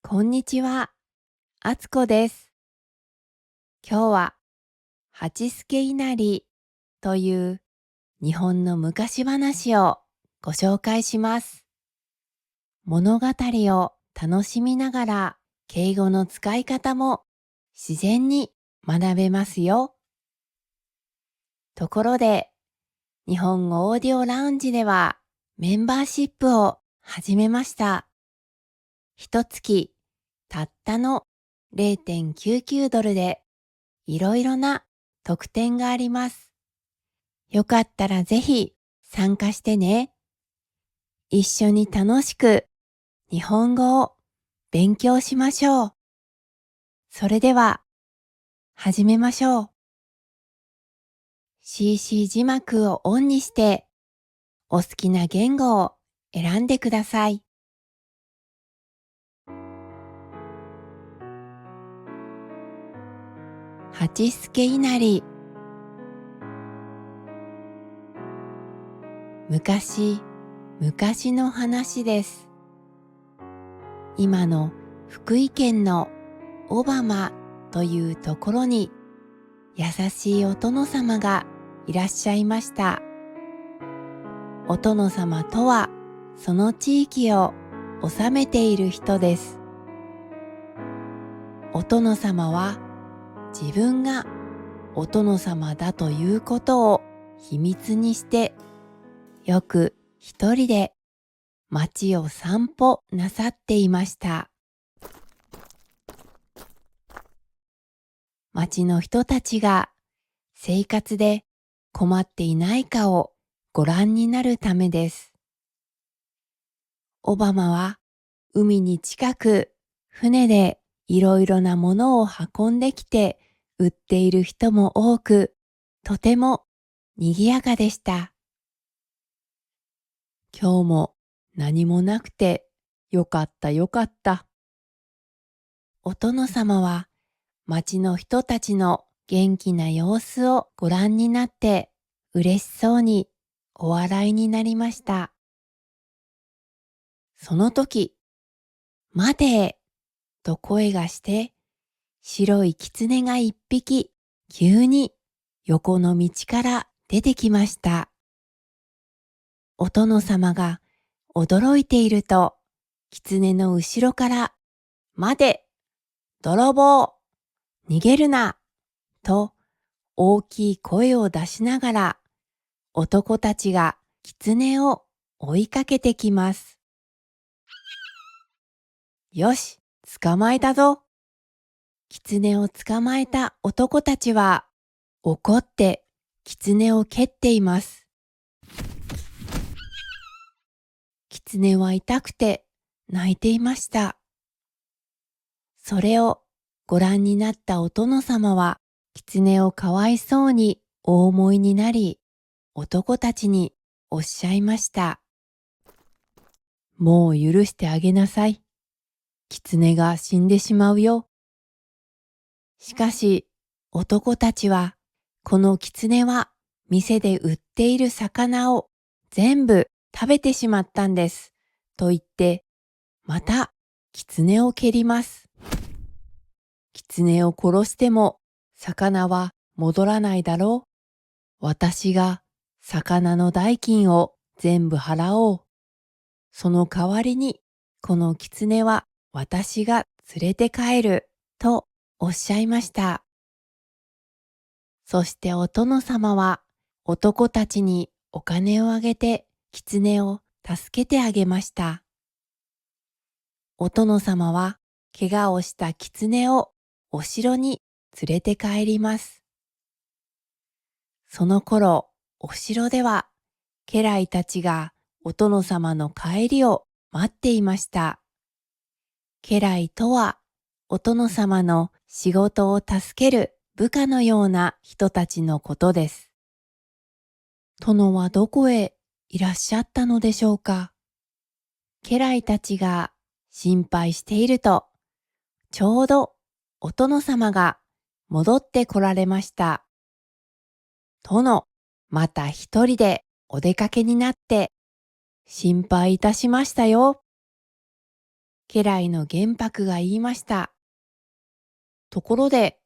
こんにちは、あつこです。今日は、八助稲荷という日本の昔話をご紹介します。物語を楽しみながら、敬語の使い方も自然に学べますよ。ところで、日本語オーディオラウンジではメンバーシップを始めました。一月たったの$0.99でいろいろな特典があります。よかったらぜひ参加してね。一緒に楽しく日本語を勉強しましょう。それでは始めましょう。CC 字幕をオンにしてお好きな言語を選んでください。八助稲荷。昔の話です。今の福井県の小浜というところに優しいお殿様がいらっしゃいました。お殿様とはその地域を治めている人です。お殿様は自分がお殿様だということを秘密にしてよく一人で町を散歩なさっていました。町の人たちが生活で困っていないかをご覧になるためです。オバマは海に近く船でいろいろなものを運んできて売っている人も多く、とても賑やかでした。今日も何もなくてよかったよかった。お殿様は町の人たちの元気な様子をご覧になって嬉しそうにお笑いになりました。その時、待てと声がして、白い狐が一匹急に横の道から出てきました。お殿様が驚いていると、狐の後ろから、待て、泥棒、逃げるな、と大きい声を出しながら、男たちが狐を追いかけてきます。よし、捕まえたぞ。狐を捕まえた男たちは怒って狐を蹴っています。狐は痛くて泣いていました。それをご覧になったお殿様は狐をかわいそうにお思いになり、男たちにおっしゃいました。もう許してあげなさい。狐が死んでしまうよ。しかし男たちはこの狐は店で売っている魚を全部食べてしまったんです。と言って、また狐を蹴ります。狐を殺しても魚は戻らないだろう。私が魚の代金を全部払おう。その代わりにこの狐は私が連れて帰るとおっしゃいました。そしてお殿様は男たちにお金をあげて狐を助けてあげました。お殿様は怪我をした狐をお城に連れて帰ります。その頃、お城では家来たちがお殿様の帰りを待っていました。家来とはお殿様の仕事を助ける部下のような人たちのことです。殿はどこへいらっしゃったのでしょうか。家来たちが心配していると、ちょうどお殿様が戻ってこられました。殿、また一人でお出かけになって心配いたしましたよ。家来の玄白が言いました。ところで、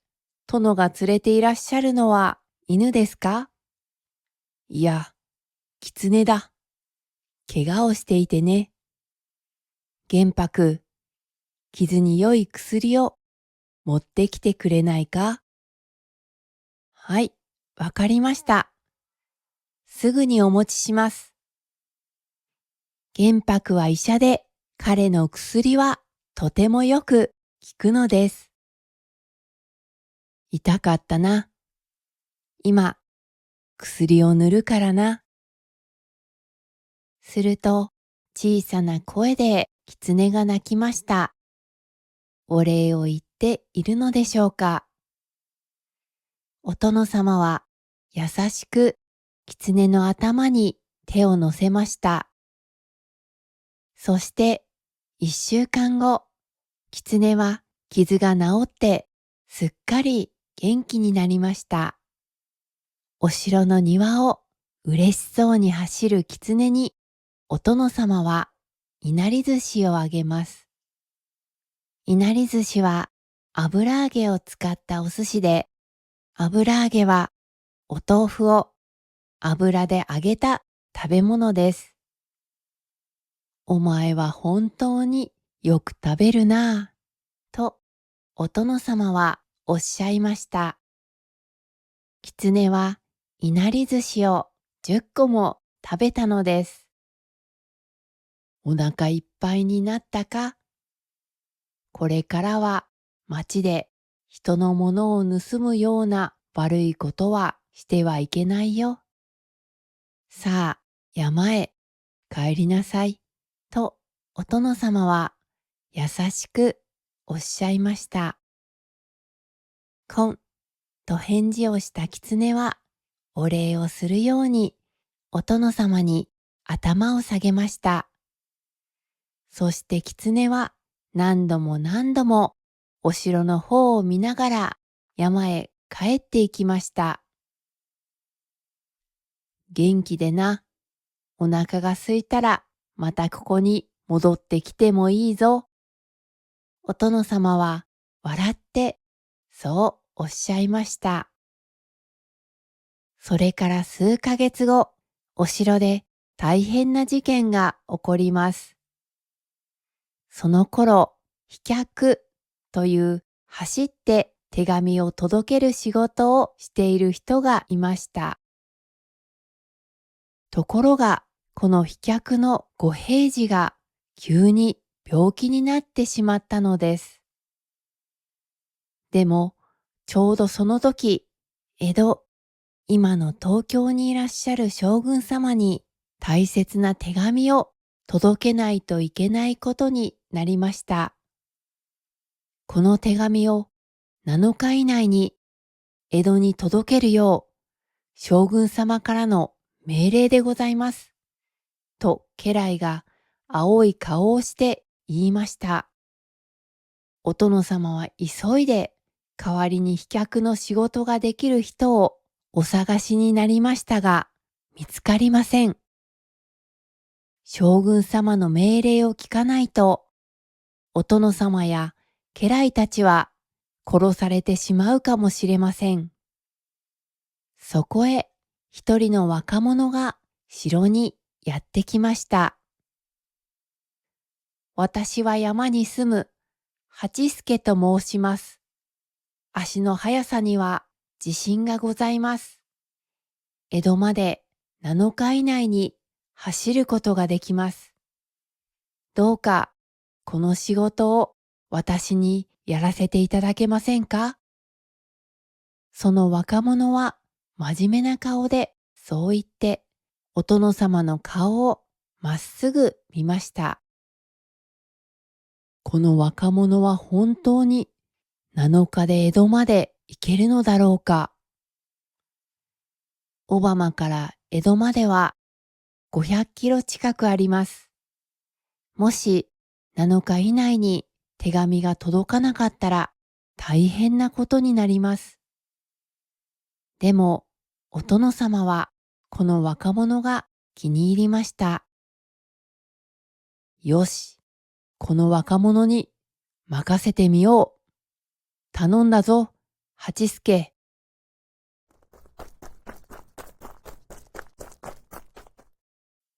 殿が連れていらっしゃるのは犬ですか？いや、狐だ。怪我をしていてね。玄白、傷に良い薬を持ってきてくれないか？はい、わかりました。すぐにお持ちします。玄白は医者で、彼の薬はとてもよく効くのです。痛かったな。今、薬を塗るからな。すると、小さな声で狐が鳴きました。お礼を言っているのでしょうか。お殿様は優しく狐の頭に手を乗せました。そして1週間後、狐は傷が治ってすっかり元気になりました。お城の庭を嬉しそうに走る狐にお殿様はいなり寿司をあげます。いなり寿司は油揚げを使ったお寿司で、油揚げはお豆腐を油で揚げた食べ物です。お前は本当によく食べるなぁ、とお殿様はおっしゃいました。狐はいなり寿司を10個も食べたのです。お腹いっぱいになったか？これからは町で人のものを盗むような悪いことはしてはいけないよ。さあ、山へ帰りなさい。と、お殿様は優しくおっしゃいました。こんと返事をした狐は、お礼をするように、お殿様に頭を下げました。そして狐は何度も何度もお城の方を見ながら山へ帰っていきました。元気でな。お腹が空いたらまたここに戻ってきてもいいぞ。お殿様は笑ってそうおっしゃいました。それから数ヶ月後、お城で大変な事件が起こります。その頃、飛脚という走って手紙を届ける仕事をしている人がいました。ところが、この飛脚のご平次が急に病気になってしまったのです。でも、ちょうどその時、江戸、今の東京にいらっしゃる将軍様に大切な手紙を届けないといけないことになりました。この手紙を7日以内に江戸に届けるよう将軍様からの命令でございます。と家来が青い顔をして言いました。お殿様は急いで代わりに飛脚の仕事ができる人をお探しになりましたが見つかりません。将軍様の命令を聞かないとお殿様や家来たちは殺されてしまうかもしれません。そこへ一人の若者が城にやってきました。私は山に住む八助と申します。足の速さには自信がございます。江戸まで7日以内に走ることができます。どうかこの仕事を私にやらせていただけませんか？その若者は真面目な顔でそう言ってお殿様の顔をまっすぐ見ました。この若者は本当に7日で江戸まで行けるのだろうか。小浜から江戸までは500キロ近くあります。もし7日以内に手紙が届かなかったら大変なことになります。でもお殿様はこの若者が気に入りました。よし、この若者に任せてみよう。頼んだぞ、八助。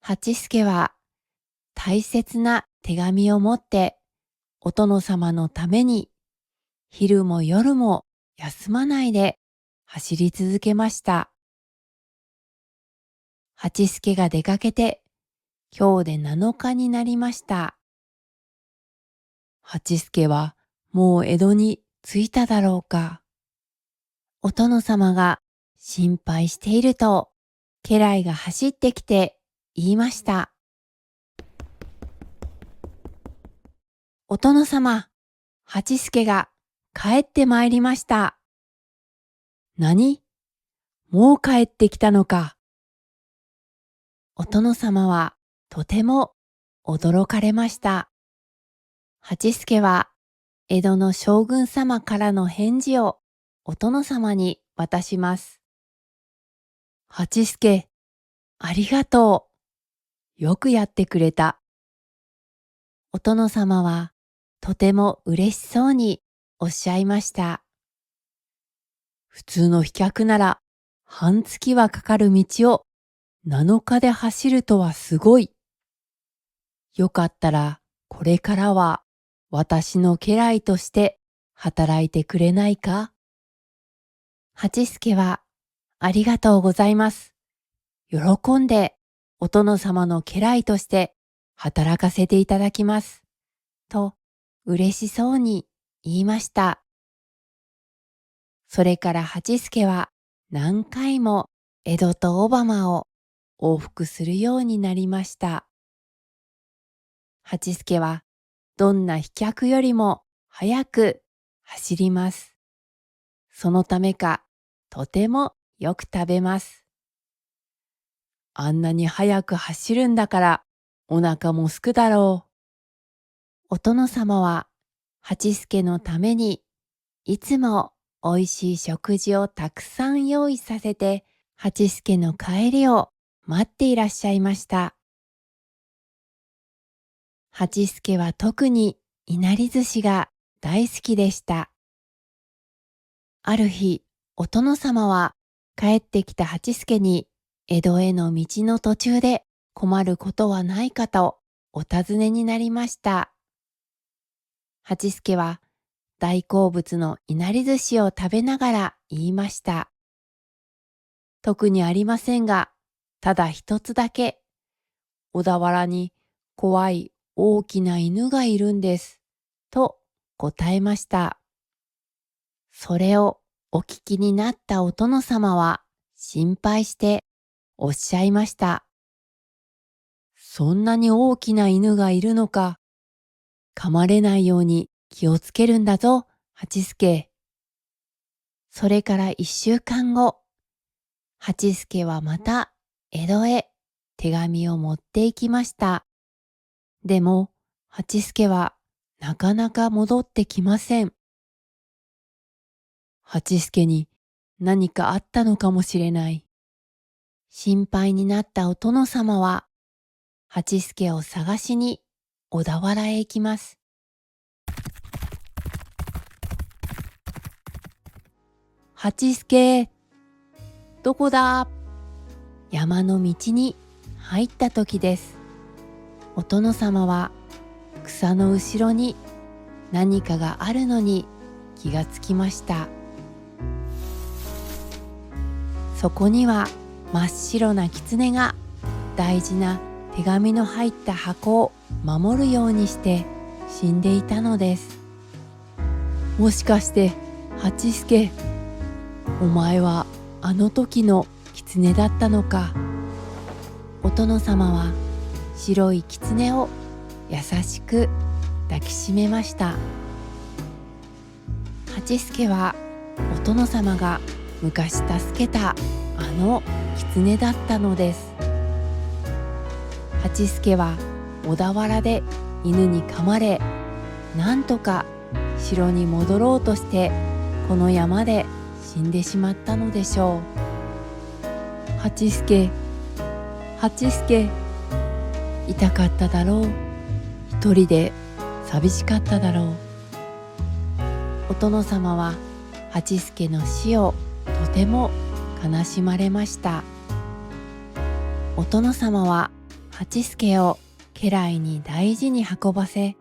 八助は大切な手紙を持ってお殿様のために昼も夜も休まないで走り続けました。八助が出かけて今日で7日になりました。八助はもう江戸に着いただろうか。お殿様が心配していると家来が走ってきて言いました。お殿様、八助が帰ってまいりました。何？もう帰ってきたのか。お殿様はとても驚かれました。八助は江戸の将軍様からの返事をお殿様に渡します。八助、ありがとう。よくやってくれた。お殿様はとても嬉しそうにおっしゃいました。普通の飛脚なら半月はかかる道を7日で走るとはすごい。よかったらこれからは私の家来として働いてくれないか？八助はありがとうございます。喜んでお殿様の家来として働かせていただきます。と嬉しそうに言いました。それから八助は何回も江戸と小浜を往復するようになりました。八助はどんな飛脚よりも速く走ります。そのためかとてもよく食べます。あんなに速く走るんだからお腹もすくだろう。お殿様は八助のためにいつもおいしい食事をたくさん用意させて八助の帰りを待っていらっしゃいました。八助は特にいなり寿司が大好きでした。ある日、お殿様は帰ってきた八助に江戸への道の途中で困ることはないかとお尋ねになりました。八助は大好物のいなり寿司を食べながら言いました。特にありませんが、ただ一つだけ、小田原に怖い大きな犬がいるんです、と答えました。それをお聞きになったお殿様は心配しておっしゃいました。そんなに大きな犬がいるのか。噛まれないように気をつけるんだぞ、八助。それから1週間後、八助はまた江戸へ手紙を持って行きました。でも、八助はなかなか戻ってきません。八助に何かあったのかもしれない。心配になったお殿様は、八助を探しに小田原へ行きます。八助、どこだ？山の道に入った時です。お殿様は草の後ろに何かがあるのに気がつきました。そこには真っ白な狐が大事な手紙の入った箱を守るようにして死んでいたのです。もしかして八助、お前はあの時の狐だったのか。お殿様は白い狐を優しく抱きしめました。八助はお殿様が昔助けたあの狐だったのです。八助は小田原で犬に噛まれ、なんとか城に戻ろうとしてこの山で死んでしまったのでしょう。八助、八助、痛かっただろう。一人で寂しかっただろう。お殿様は八助の死をとても悲しまれました。お殿様は八助を家来に大事に運ばせ、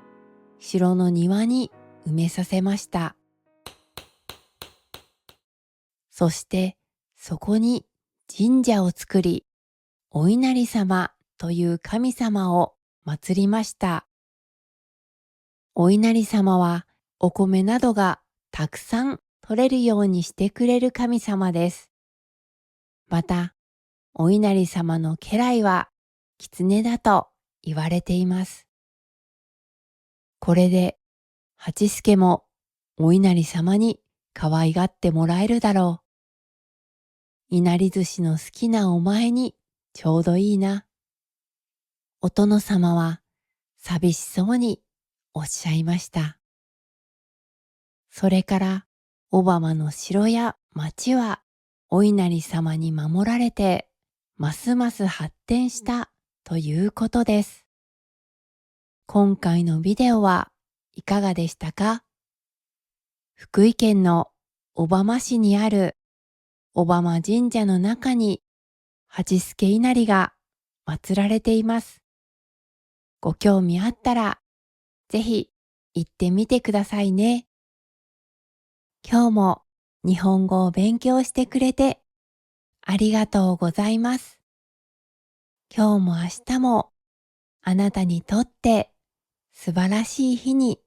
城の庭に埋めさせました。そしてそこに神社を作り、お稲荷様という神様を祀りました。お稲荷様はお米などがたくさん取れるようにしてくれる神様です。また、お稲荷様の家来は狐だと言われています。これで八助もお稲荷様に可愛がってもらえるだろう。いなり寿司の好きなお前にちょうどいいな。お殿様は寂しそうにおっしゃいました。それから小浜の城や町はお稲荷様に守られてますます発展したということです。今回のビデオはいかがでしたか？福井県の小浜市にある小浜神社の中に八助稲荷が祀られています。ご興味あったらぜひ行ってみてくださいね。今日も日本語を勉強してくれてありがとうございます。今日も明日もあなたにとって素晴らしい日に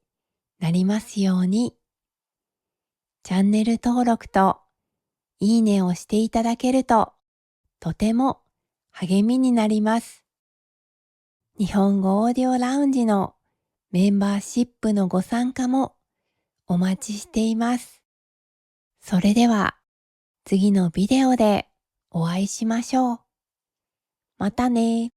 なりますように。チャンネル登録といいねをしていただけるととても励みになります。日本語オーディオラウンジのメンバーシップのご参加もお待ちしています。それでは次のビデオでお会いしましょう。またね。